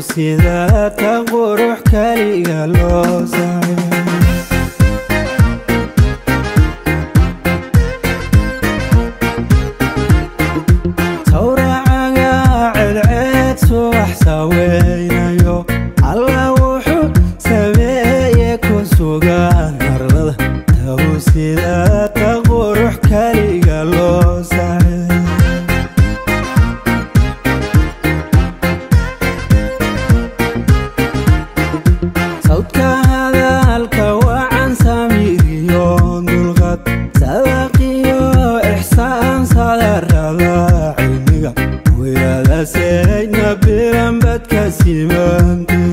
sida tan qurux kaliya loo saaray tawracaga celceed subax saweynayo alla wuxuu sameeye ku sugan arlada taw sida tan qurux kaliya loo saaray سيدنا برمبت كسيمانتي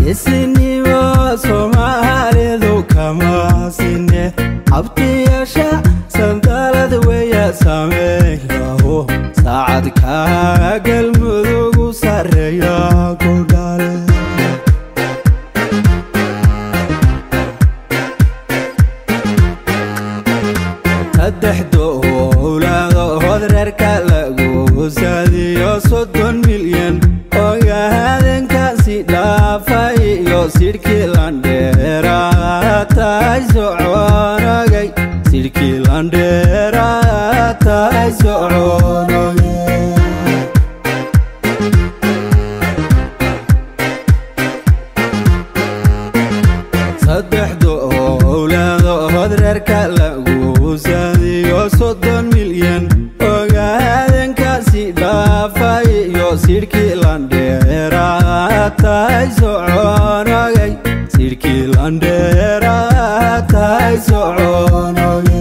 يسني وصومالي ذو كما سني عبتي يشا سندالد ويا سامي له ساعد كاقل مذوق سريا كودالي saddexdo owlaado hodarka lagu saadiyo 30 milyan ogaadankaasi dhaafay iyo sirkii landheera taay soconagay sirkii landheera taay soconagay saddexdo owlaado hodarka lagu saadiyo 30 milyan ogaadankaasi dhaafay iyo sirkii landheera taay soconagay sirkii landheera taay soconagay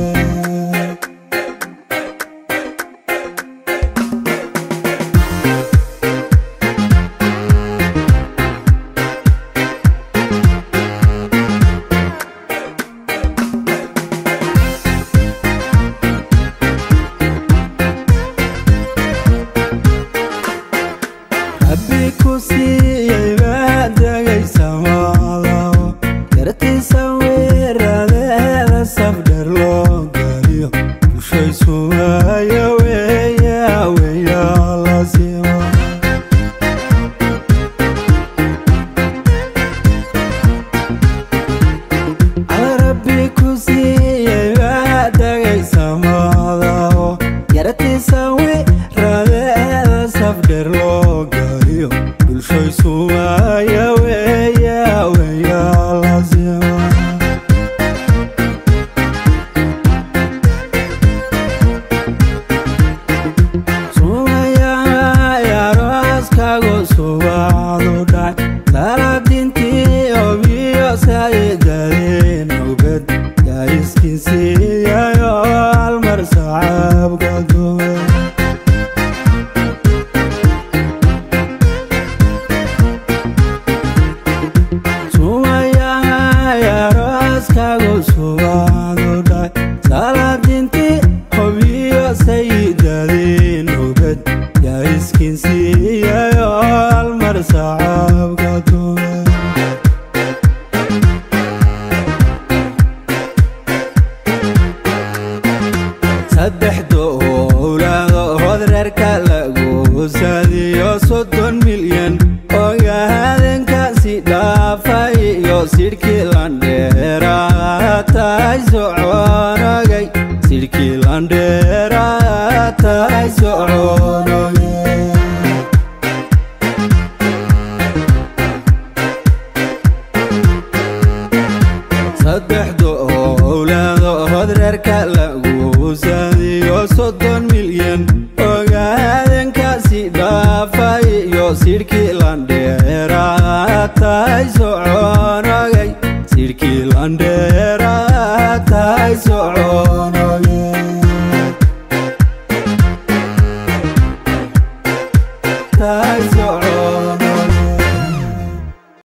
saddexdo owlaado hodarka lagu saadiyo 30 milyan ogaadankaasi dhaafay iyo sirkii landheera taay soconagay sirkii landheera taay soconagay saddexdo owlaado hodarka lagu saadiyo 30 milyan ogaadankaasi dhaafay iyo sirkii landheera taay soconagay sirkii landheera taay soconagay taay